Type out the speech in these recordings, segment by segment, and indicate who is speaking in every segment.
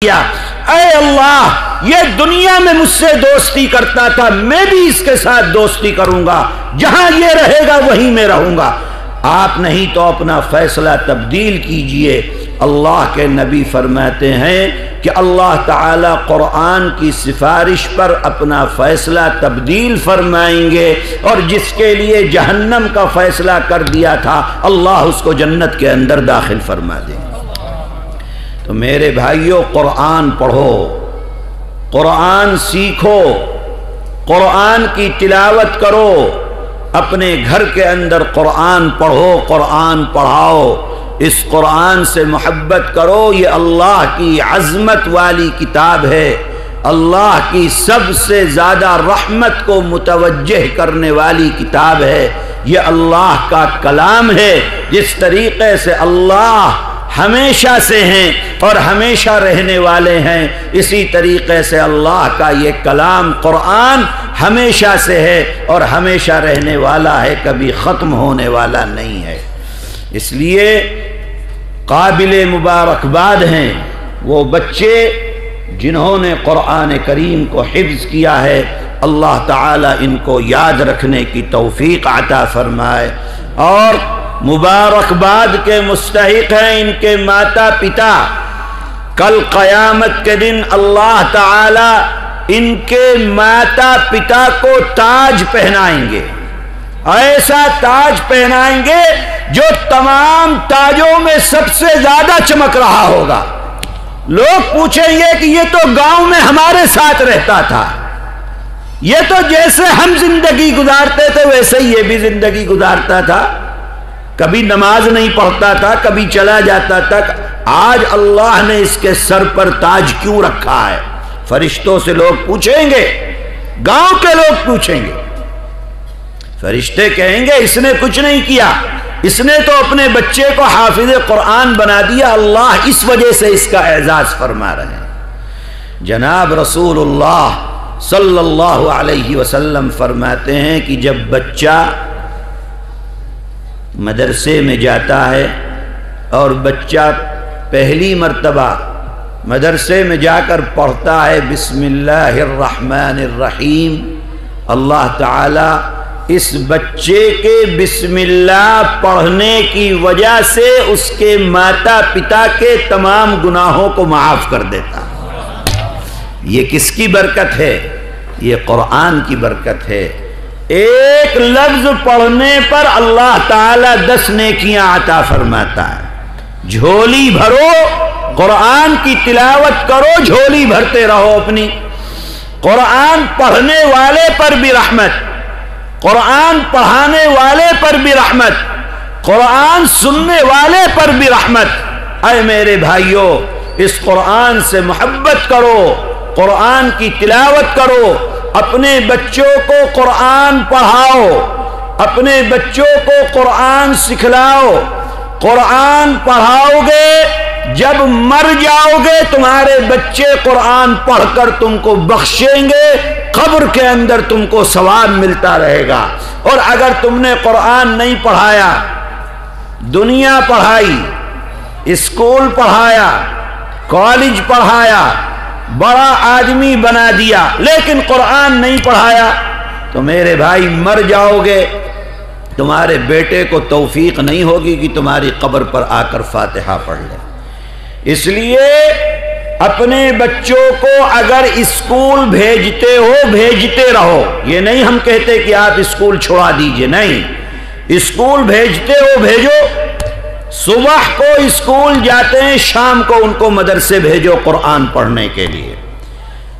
Speaker 1: اے اللہ، یہ دنیا میں مجھ سے دوستی کرتا تھا، میں بھی اس کے ساتھ دوستی کروں گا، جہاں یہ رہے گا وہیں میں رہوں گا۔ آپ نہیں تو اپنا فیصلہ تبدیل کیجئے۔ اللہ کے نبی فرماتے ہیں کہ اللہ تعالی قرآن کی سفارش پر اپنا فیصلہ تبدیل فرمائیں گے، اور جس کے لیے جہنم کا فیصلہ کر دیا تھا اللہ اس کو جنت کے اندر داخل فرما دیں گے۔ تو میرے بھائیوں، قرآن پڑھو، قرآن سیکھو، قرآن کی تلاوت کرو، اپنے گھر کے اندر قرآن پڑھو، قرآن پڑھاؤ، اس قرآن سے محبت کرو۔ یہ اللہ کی عظمت والی کتاب ہے، اللہ کی سب سے زیادہ رحمت کو متوجہ کرنے والی کتاب ہے، یہ اللہ کا کلام ہے۔ جس طریقے سے اللہ ہمیشہ سے ہیں اور ہمیشہ رہنے والے ہیں، اسی طریقے سے اللہ کا یہ کلام قرآن ہمیشہ سے ہے اور ہمیشہ رہنے والا ہے، کبھی ختم ہونے والا نہیں ہے۔ اس لیے قابل مبارکباد ہیں وہ بچے جنہوں نے قرآن کریم کو حفظ کیا ہے۔ اللہ تعالیٰ ان کو یاد رکھنے کی توفیق عطا فرمائے، اور مبارکباد کے مستحق ہیں ان کے ماتا پتا۔ کل قیامت کے دن اللہ تعالی ان کے ماتا پتا کو تاج پہنائیں گے، ایسا تاج پہنائیں گے جو تمام تاجوں میں سب سے زیادہ چمک رہا ہوگا۔ لوگ پوچھیں گے کہ یہ تو گاؤں میں ہمارے ساتھ رہتا تھا، یہ تو جیسے ہم زندگی گزارتے تھے ویسے ہی یہ بھی زندگی گزارتا تھا، کبھی نماز نہیں پڑھتا تھا، کبھی چلا جاتا تھا، آج اللہ نے اس کے سر پر تاج کیوں رکھا ہے؟ فرشتوں سے لوگ پوچھیں گے، گاؤں کے لوگ پوچھیں گے، فرشتے کہیں گے اس نے کچھ نہیں کیا، اس نے تو اپنے بچے کو حافظ قرآن بنا دیا، اللہ اس وجہ سے اس کا اعزاز فرما رہے ہیں۔ جناب رسول اللہ صلی اللہ علیہ وسلم فرماتے ہیں کہ جب بچہ مدرسے میں جاتا ہے اور بچہ پہلی مرتبہ مدرسے میں جا کر پڑھتا ہے بسم اللہ الرحمن الرحیم، اللہ تعالی اس بچے کے بسم اللہ پڑھنے کی وجہ سے اس کے ماتا پتا کے تمام گناہوں کو معاف کر دیتا۔ یہ کس کی برکت ہے؟ یہ قرآن کی برکت ہے۔ ایک لفظ پڑھنے پر اللہ تعالیٰ 10 نیکیاں عطا فرماتا ہے۔ جھولی بھرو، قرآن کی تلاوت کرو، جھولی بھرتے رہو اپنی۔ قرآن پڑھنے والے پر بھی رحمت، قرآن پڑھانے والے پر بھی رحمت، قرآن سننے والے پر بھی رحمت۔ اے میرے بھائیوں، اس قرآن سے محبت کرو، قرآن کی تلاوت کرو، اپنے بچوں کو قرآن پڑھاؤ، اپنے بچوں کو قرآن سکھلاؤ۔ قرآن پڑھاؤ گے، جب مر جاؤ گے تمہارے بچے قرآن پڑھ کر تم کو بخشیں گے، قبر کے اندر تم کو ثواب ملتا رہے گا۔ اور اگر تم نے قرآن نہیں پڑھایا، دنیا پڑھائی، اسکول پڑھایا، کالج پڑھایا، بڑا آدمی بنا دیا، لیکن قرآن نہیں پڑھایا، تو میرے بھائی مر جاؤ گے، تمہارے بیٹے کو توفیق نہیں ہوگی کہ تمہاری قبر پر آ کر فاتحہ پڑھ لے۔ اس لیے اپنے بچوں کو اگر اسکول بھیجتے ہو بھیجتے رہو، یہ نہیں ہم کہتے کہ آپ اسکول چھوڑا دیجئے، نہیں، اسکول بھیجتے ہو بھیجو۔ صبح کو اسکول جاتے ہیں، شام کو ان کو مدرسے بھیجو قرآن پڑھنے کے لیے۔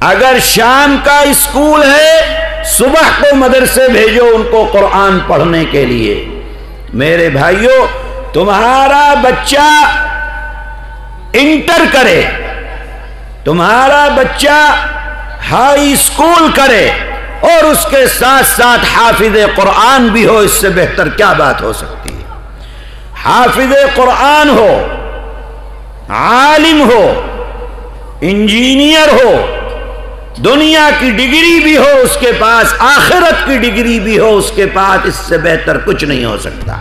Speaker 1: اگر شام کا اسکول ہے، صبح کو مدرسے بھیجو ان کو قرآن پڑھنے کے لیے۔ میرے بھائیوں، تمہارا بچہ انٹر کرے، تمہارا بچہ ہائی اسکول کرے اور اس کے ساتھ ساتھ حافظ قرآن بھی ہو، اس سے بہتر کیا بات ہو سکتی ہے؟ حافظ قرآن ہو، عالم ہو، انجینئر ہو، دنیا کی ڈگری بھی ہو اس کے پاس، آخرت کی ڈگری بھی ہو اس کے پاس، اس سے بہتر کچھ نہیں ہو سکتا۔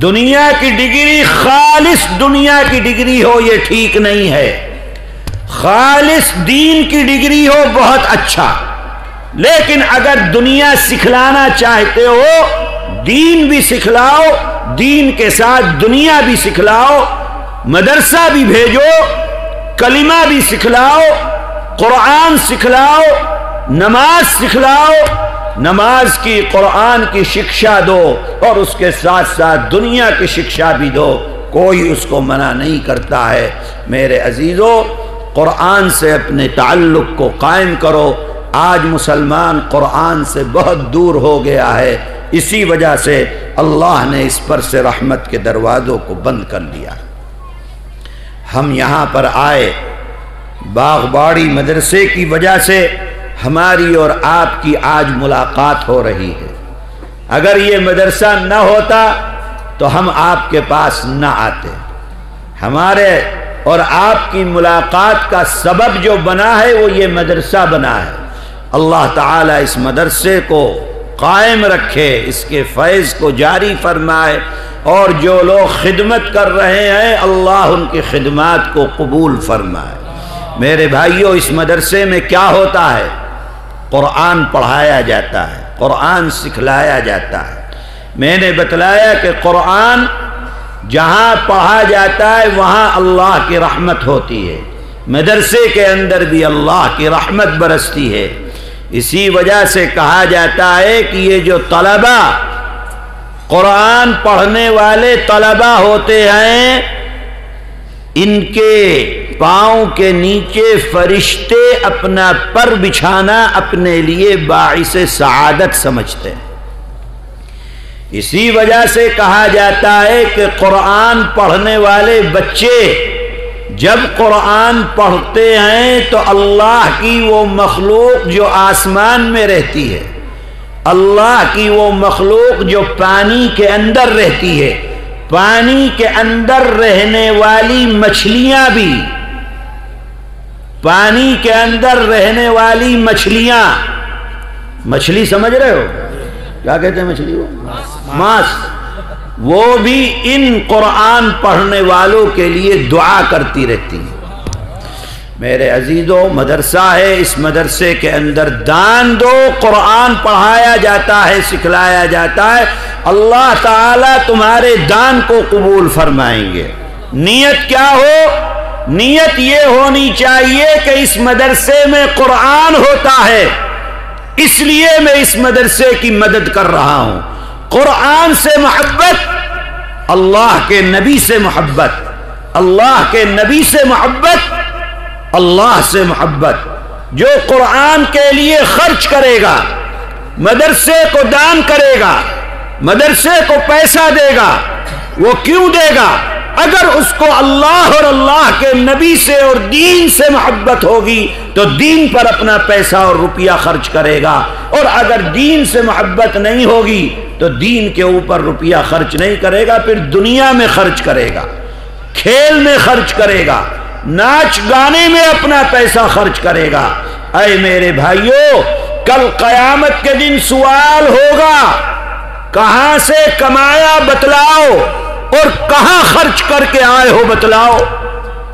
Speaker 1: دنیا کی ڈگری خالص دنیا کی ڈگری ہو یہ ٹھیک نہیں ہے، خالص دین کی ڈگری ہو بہت اچھا، لیکن اگر دنیا سکھلانا چاہتے ہو دین بھی سکھلاؤ، دین کے ساتھ دنیا بھی سکھلاؤ، مدرسہ بھی بھیجو، کلمہ بھی سکھلاؤ، قرآن سکھلاؤ، نماز سکھلاؤ، نماز کی قرآن کی شکشا دو اور اس کے ساتھ ساتھ دنیا کی شکشا بھی دو، کوئی اس کو منع نہیں کرتا ہے۔ میرے عزیزو، قرآن سے اپنے تعلق کو قائم کرو۔ آج مسلمان قرآن سے بہت دور ہو گیا ہے، اسی وجہ سے اللہ نے اس پر سے رحمت کے دروازوں کو بند کر دیا۔ ہم یہاں پر آئے باغ باڑی مدرسے کی وجہ سے ہماری اور آپ کی آج ملاقات ہو رہی ہے۔ اگر یہ مدرسہ نہ ہوتا تو ہم آپ کے پاس نہ آتے۔ ہمارے اور آپ کی ملاقات کا سبب جو بنا ہے وہ یہ مدرسہ بنا ہے۔ اللہ تعالیٰ اس مدرسے کو قائم رکھے، اس کے فیض کو جاری فرمائے، اور جو لوگ خدمت کر رہے ہیں اللہ ان کی خدمات کو قبول فرمائے۔ میرے بھائیوں، اس مدرسے میں کیا ہوتا ہے؟ قرآن پڑھایا جاتا ہے، قرآن سکھلایا جاتا ہے۔ میں نے بتلایا کہ قرآن جہاں پڑھا جاتا ہے وہاں اللہ کی رحمت ہوتی ہے، مدرسے کے اندر بھی اللہ کی رحمت برستی ہے۔ اسی وجہ سے کہا جاتا ہے کہ یہ جو طلبہ قرآن پڑھنے والے طلبہ ہوتے ہیں، ان کے پاؤں کے نیچے فرشتے اپنا پر بچھانا اپنے لیے باعث سعادت سمجھتے ہیں۔ اسی وجہ سے کہا جاتا ہے کہ قرآن پڑھنے والے بچے جب قرآن پڑھتے ہیں تو اللہ کی وہ مخلوق جو آسمان میں رہتی ہے، اللہ کی وہ مخلوق جو پانی کے اندر رہتی ہے، پانی کے اندر رہنے والی مچھلیاں بھی، پانی کے اندر رہنے والی مچھلیاں، مچھلی سمجھ رہے ہو کیا کہتے ہیں مچھلی کو؟ ماس، وہ بھی ان قرآن پڑھنے والوں کے لیے دعا کرتی رہتی ہیں۔ میرے عزیزو، مدرسہ ہے، اس مدرسے کے اندر دان دو، قرآن پڑھایا جاتا ہے، سکھلایا جاتا ہے، اللہ تعالیٰ تمہارے دان کو قبول فرمائیں گے۔ نیت کیا ہو؟ نیت یہ ہونی چاہیے کہ اس مدرسے میں قرآن ہوتا ہے، اس لیے میں اس مدرسے کی مدد کر رہا ہوں۔ قرآن سے محبت، اللہ کے نبی سے محبت، اللہ کے نبی سے محبت، اللہ سے محبت۔ جو قرآن کے لیے خرچ کرے گا، مدرسے کو دان کرے گا، مدرسے کو پیسہ دے گا، وہ کیوں دے گا؟ اگر اس کو اللہ اور اللہ کے نبی سے اور دین سے محبت ہوگی تو دین پر اپنا پیسہ اور روپیہ خرچ کرے گا، اور اگر دین سے محبت نہیں ہوگی تو دین کے اوپر روپیہ خرچ نہیں کرے گا، پھر دنیا میں خرچ کرے گا، کھیل میں خرچ کرے گا، ناچ گانے میں اپنا پیسہ خرچ کرے گا۔ اے میرے بھائیوں، کل قیامت کے دن سوال ہوگا، کہاں سے کمایا بتلاؤ اور کہاں خرچ کر کے آئے ہو بتلاؤ۔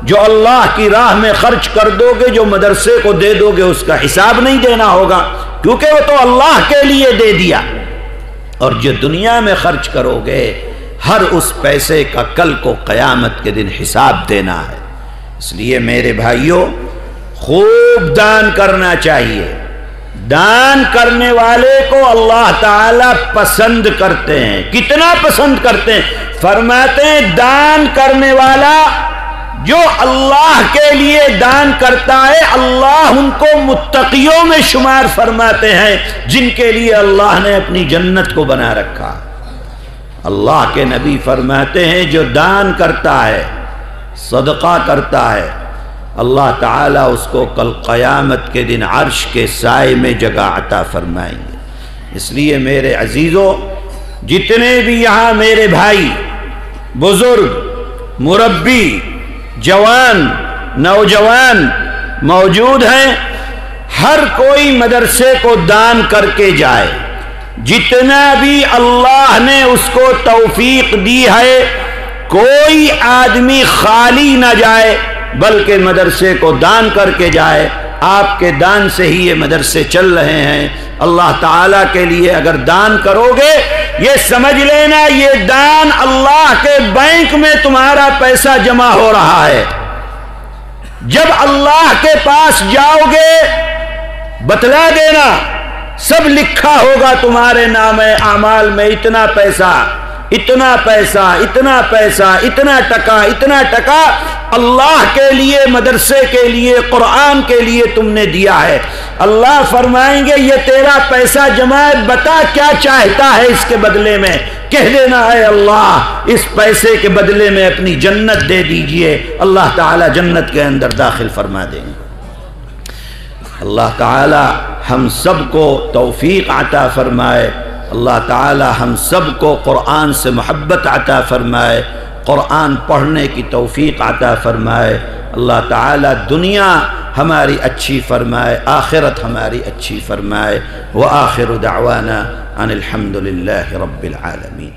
Speaker 1: جو اللہ کی راہ میں خرچ کر دو گے، جو مدرسے کو دے دو گے، اس کا حساب نہیں دینا ہوگا، کیونکہ وہ تو اللہ کے لیے دے دیا۔ اور جو دنیا میں خرچ کرو گے، ہر اس پیسے کا کل کو قیامت کے دن حساب دینا ہے۔ اس لیے میرے بھائیوں، خوب دان کرنا چاہیے۔ دان کرنے والے کو اللہ تعالیٰ پسند کرتے ہیں۔ کتنا پسند کرتے ہیں؟ فرماتے ہیں دان کرنے والا جو اللہ کے لیے دان کرتا ہے، اللہ ان کو متقیوں میں شمار فرماتے ہیں، جن کے لیے اللہ نے اپنی جنت کو بنا رکھا۔ اللہ کے نبی فرماتے ہیں جو دان کرتا ہے، صدقہ کرتا ہے، اللہ تعالیٰ اس کو کل قیامت کے دن عرش کے سائے میں جگہ عطا فرمائیں گے۔ اس لیے میرے عزیزو، جتنے بھی یہاں میرے بھائی، بزرگ، مربی، جوان، نوجوان موجود ہیں، ہر کوئی مدرسے کو دان کر کے جائے۔ جتنا بھی اللہ نے اس کو توفیق دی ہے، کوئی آدمی خالی نہ جائے، بلکہ مدرسے کو دان کر کے جائے. آپ کے دان سے ہی یہ مدرسے چل رہے ہیں. اللہ تعالیٰ کے لیے اگر دان کرو گے، یہ سمجھ لینا یہ دان اللہ کے بینک میں تمہارا پیسہ جمع ہو رہا ہے. جب اللہ کے پاس جاؤ گے بتلا دینا، سب لکھا ہوگا تمہارے نام اعمال میں اتنا پیسہ، اتنا پیسہ، اتنا پیسہ، اتنا ٹکا، اتنا ٹکا اللہ کے لیے، مدرسے کے لیے، قرآن کے لیے تم نے دیا ہے. اللہ فرمائیں گے یہ تیرا پیسہ جمع ہے، بتا کیا چاہتا ہے اس کے بدلے میں. کہہ دینا ہے اللہ اس پیسے کے بدلے میں اپنی جنت دے دیجئے. اللہ تعالی جنت کے اندر داخل فرما دیں گے. اللہ تعالی ہم سب کو توفیق عطا فرمائے. اللہ تعالی ہم سب کو قرآن سے محبت عطا فرمائے، قرآن پڑھنے کی توفیق عطا فرمائے. اللہ تعالی دنیا ہماری اچھی فرمائے، آخرت ہماری اچھی فرمائے. وآخر دعوانا ان الحمد للہ رب العالمین.